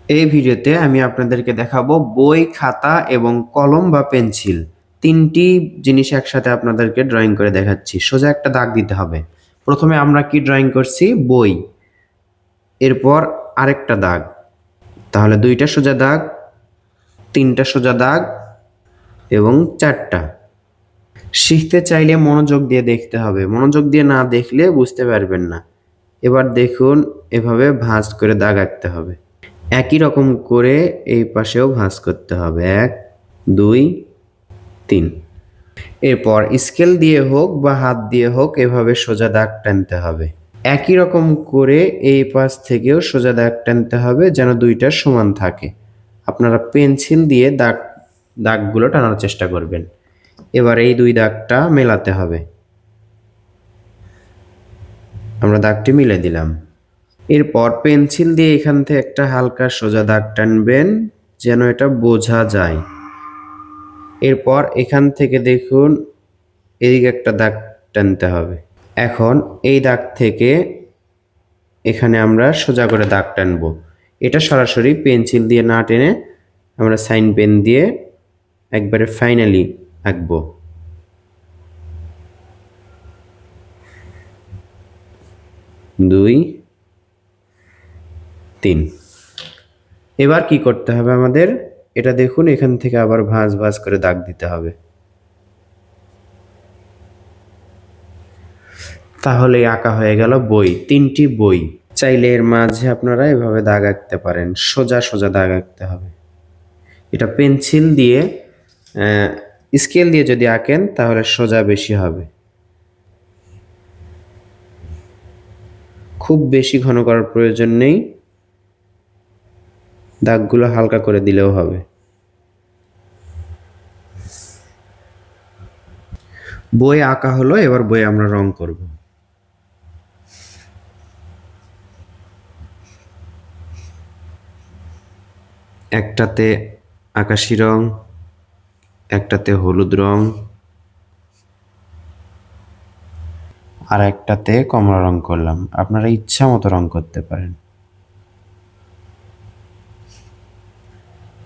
এই ভিডিওতে আমি আপনাদেরকে দেখাবো বই, খাতা এবং কলম বা পেন্সিল। ৩টি জিনিস একসাথে আপনাদেরকে ড্রয়িং করে দেখাচ্ছি। সোজা একটা দাগ দিতে হবে। প্রথমে আমরা কি ড্রয়িং করছি? বই। এরপর আরেকটা দাগ। তাহলে ২টা সোজা দাগ, ৩টা সোজা দাগ এবং ৪টা। শিখতে চাইলে মনোযোগ দিয়ে দেখতে হবে। মনোযোগ দিয়ে না দেখলে বুঝতে পারবেন না। এবার দেখুন, এভাবে ভাঁজ করে দাগ আঁকতে হবে। একই রকম করে এই পাশেও ভাঁজ করতে হবে। ১, ২, ৩। এরপর স্কেল দিয়ে হোক বা হাত দিয়ে হোক এভাবে সোজা দাগ টানতে হবে। একই রকম করে এই পাশ থেকেও সোজা দাগ টানতে হবে যেন ২টা সমান থাকে। আপনারা পেন্সিল দিয়ে দাগগুলো টানার চেষ্টা করবেন। এবার এই ২ দাগটা মেলাতে হবে। আমরা দাগটি মিলে দিলাম। এরপর পেন্সিল দিয়ে এখান থেকে একটা হালকা সোজা দাগ টানবেন যেন এটা বোঝা যায়। এরপর এখান থেকে দেখুন এদিকে একটা দাগ টানতে হবে। এখন এই দাগ থেকে এখানে আমরা সোজা করে দাগ টানবো। এটা সরাসরি পেন্সিল দিয়ে না টেনে আমরা সাইন পেন দিয়ে একবারে ফাইনালি আঁকবো। ২, ৩। এবার কি করতে হবে আমাদের? এটা দেখুন এখান থেকে আবার ভাঁজ ভাঁজ করে দাগ দিতে হবে। তাহলেই আঁকা হয়ে গেল বই। ৩টি বই। চাইলে এর মাঝে আপনারা এভাবে দাগ আঁকতে পারেন। সোজা সোজা দাগ আঁকতে হবে। এটা পেন্সিল দিয়ে স্কেল দিয়ে যদি আঁকেন তাহলে সোজা বেশি হবে। খুব বেশি ঘন করার প্রয়োজন নেই। দাগগুলো হালকা করে দিলেও হবে। বই আঁকা হলো, এবার বই আমরা রং করব। একটাতে আকাশি রং, একটাতে হলুদ রং, আর একটাতে কমলা রং করলাম। আপনারা ইচ্ছা মতো রং করতে পারেন।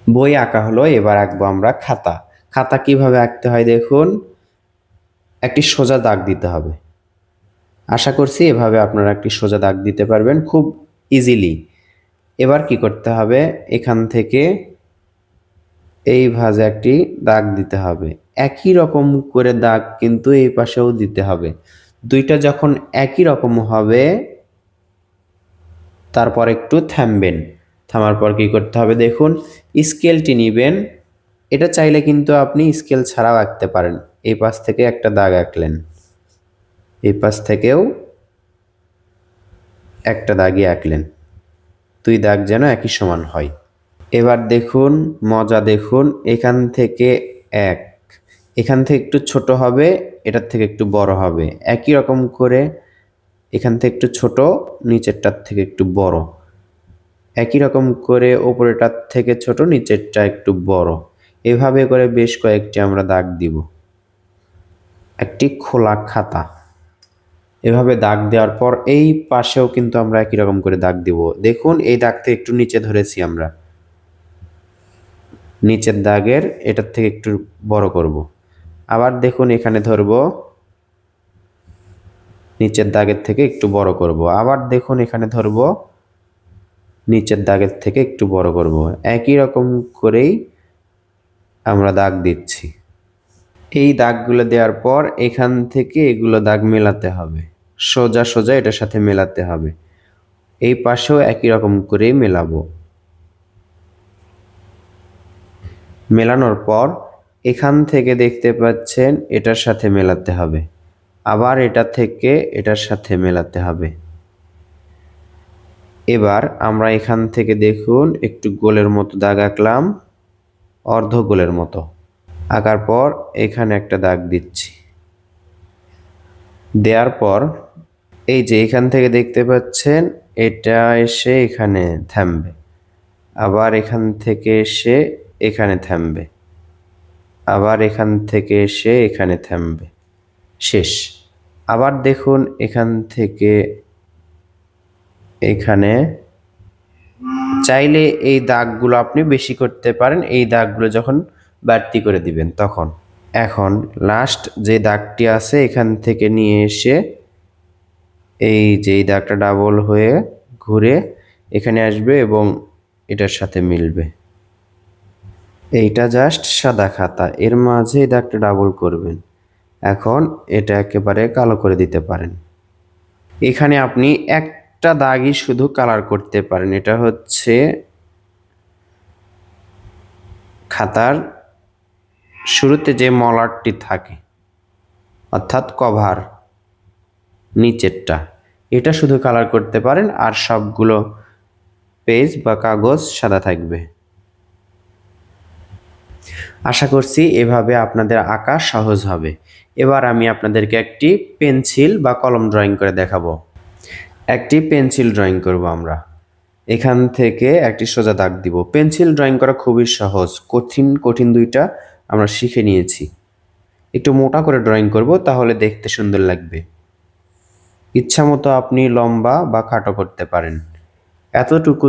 বই আঁকা হলো, এবার আঁকবো আমরা খাতা। খাতা কিভাবে আঁকতে হয় দেখুন। একটি সোজা দাগ দিতে হবে। আশা করছি এভাবে আপনারা একটি সোজা দাগ দিতে পারবেন খুব ইজিলি। এবার কি করতে হবে? এখান থেকে এই ভাঁজে একটি দাগ দিতে হবে। একই রকম করে দাগ কিন্তু এই পাশেও দিতে হবে। ২টা যখন একই রকম হবে তারপর একটু থামবেন। থামার পর কি করতে হবে দেখুন, স্কেলটি নিবেন। এটা চাইলে কিন্তু আপনি স্কেল ছাড়াও আঁকতে পারেন। এই পাশ থেকে একটা দাগ আঁকলেন, এই পাশ থেকেও একটা দাগই আঁকলেন। ২ দাগ যেন একই সমান হয়। এবার দেখুন, মজা দেখুন। এখান থেকে ১, এখান থেকে একটু ছোট হবে, এটার থেকে একটু বড় হবে। একই রকম করে এখান থেকে একটু ছোট, নিচেরটার থেকে একটু বড়। একই রকম করে ওপরেরটার থেকে ছোট, নিচেরটা একটু বড়। এভাবে করে বেশ কয়েকটি আমরা দাগ দিব। একটি খোলা খাতা। এভাবে দাগ দেওয়ার পর এই পাশেও কিন্তু আমরা একই রকম করে দাগ দিব। দেখুন এই দাগ থেকে একটু নিচে ধরেছি আমরা। নিচের দাগের এটার থেকে একটু বড় করব। আবার দেখুন এখানে ধরব, নিচের দাগের থেকে একটু বড় করব। আবার দেখুন এখানে ধরব, নিচের দাগের থেকে একটু বড় করব। একই রকম করেই আমরা দাগ দিচ্ছি। এই দাগগুলো দেওয়ার পর এখান থেকে এগুলো দাগ মেলাতে হবে। সোজা সোজা এটার সাথে মেলাতে হবে। এই পাশেও একই রকম করেই মেলাবো। মেলানোর পর এখান থেকে দেখতে পাচ্ছেন এটার সাথে মেলাতে হবে। আবার এটা থেকে এটার সাথে মেলাতে হবে। এবার আমরা এখান থেকে দেখুন একটু গোলের মতো দাগ আঁকলাম, অর্ধ গোলের মতো। আঁকার পর এখানে একটা দাগ দিচ্ছি। দেওয়ার পর এই যে এখান থেকে দেখতে পাচ্ছেন এটা এসে এখানে থামবে। আবার এখান থেকে এসে এখানে থামবে। আবার এখান থেকে এসে এখানে থামবে। শেষ। আবার দেখুন এখান থেকে এখানে চাইলে এই দাগগুলো আপনি বেশি করতে পারেন, এই দাগগুলো যখন বাড়তি করে দিবেন তখন। এখন লাস্ট যে দাগটি আছে এখান থেকে নিয়ে এসে এই যে এই দাগটা ডাবল হয়ে ঘুরে এখানে আসবে এবং এটার সাথে মিলবে। এইটা জাস্ট সাদা খাতা, এর মাঝে এই দাগটা ডাবল করবেন। এখন এটা একেবারে কালো করে দিতে পারেন। এখানে আপনি একটা দাগই শুধু কালার করতে পারেন, এটা হচ্ছে খাতার শুরুতে যে মলাটটি থাকে অর্থাৎ কভার নিচেরটা, এটা শুধু কালার করতে পারেন, আর সবগুলো পেজ বা কাগজ সাদা থাকবে। আশা করছি এভাবে আপনাদের আঁকা সহজ হবে। এবার আমি আপনাদেরকে একটি পেন্সিল বা কলম ড্রয়িং করে দেখাবো। একটি পেন্সিল ড্রয়িং করব আমরা। এখান থেকে একটি সোজা দাগ দিব। পেন্সিল ড্রয়িং করা খুবই সহজ, কঠিন দুইটা আমরা শিখে নিয়েছি। একটু মোটা করে ড্রয়িং করব, তাহলে দেখতে সুন্দর লাগবে। ইচ্ছা মতো আপনি লম্বা বা খাটো করতে পারেন। এতটুকু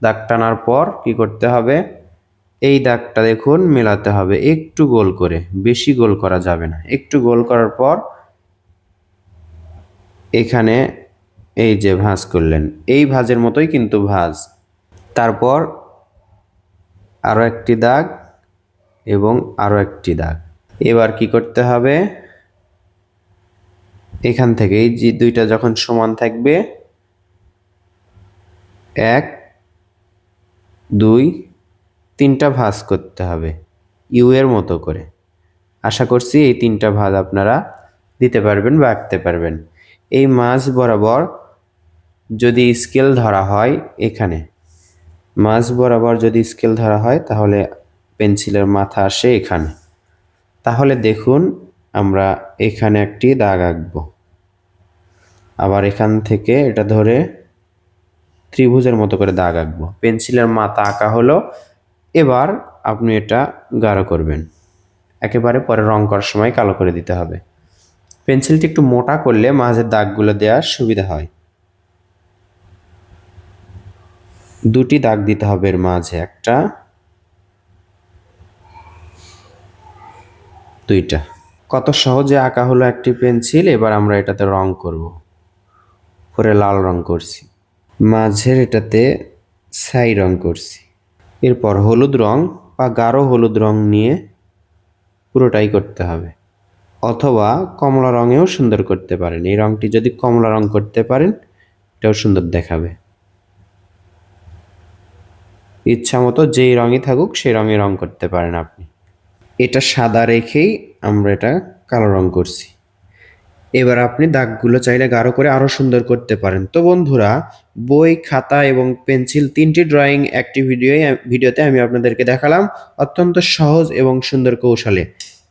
দাগ টানার পর কি করতে হবে, এই দাগটা দেখুন মেলাতে হবে একটু গোল করে, বেশি গোল করা যাবে না। একটু গোল করার পর এখানে এই যে ভাঁজ করলেন, এই ভাঁজের মতোই কিন্তু ভাঁজ। তারপর আরও একটি দাগ এবং আরও একটি দাগ। এবার কি করতে হবে, এখান থেকে এই যে দুইটা যখন সমান থাকবে 1 2 3টা ভাঁজ করতে হবে ইউ এর মতো করে। আশা করছি এই 3টা ভাঁজ আপনারা দিতে পারবেন বা আঁকতে পারবেন। এই মাঝ বরাবর যদি স্কেল ধরা হয়, এখানে মাঝ বরাবর যদি স্কেল ধরা হয় তাহলে পেন্সিলের মাথা আসে এখানে। তাহলে দেখুন আমরা এখানে একটি দাগ আঁকবো, আবার এখান থেকে এটা ধরে ত্রিভুজের মতো করে দাগ আঁকবো। পেন্সিলের মাথা আঁকা হলো। এবার আপনি এটা গাঢ় করবেন, একেবারে পরে রং করার সময় কালো করে দিতে হবে। পেন্সিলটি একটু মোটা করলে মাঝের দাগগুলো দেওয়ার সুবিধা হয়। দুটি দাগ দিতে হবে এর মাঝে, একটা দুইটা। কত সহজে আঁকা হলো একটি পেন্সিল। এবার আমরা এটাতে রং করব। পরে লাল রং করছি, মাঝের এটাতে ছাই রং করছি। এরপর হলুদ রং বা গাঢ় হলুদ রং নিয়ে পুরোটাই করতে হবে, অথবা কমলা রঙেও সুন্দর করতে পারেন। এই রংটি যদি কমলা রং করতে পারেন এটাও সুন্দর দেখাবে। ইচ্ছা মতো যেই রঙই থাকুক সেই রঙে রং করতে পারেন আপনি। এটা সাদা রেখেই আমরা এটা কালো রং করছি। এবার আপনি দাগগুলো চাইলে গাঢ় করে আরও সুন্দর করতে পারেন। তো বন্ধুরা, বই, খাতা এবং পেন্সিল 3টি ড্রয়িং একটি ভিডিওতে আমি আপনাদেরকে দেখালাম অত্যন্ত সহজ এবং সুন্দর কৌশলে।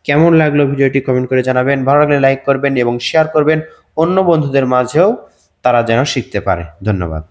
কেমন লাগলো ভিডিওটি কমেন্ট করে জানাবেন। ভালো লাগলে লাইক করবেন এবং শেয়ার করবেন অন্য বন্ধুদের মাঝেও, তারা যেন শিখতে পারে। ধন্যবাদ।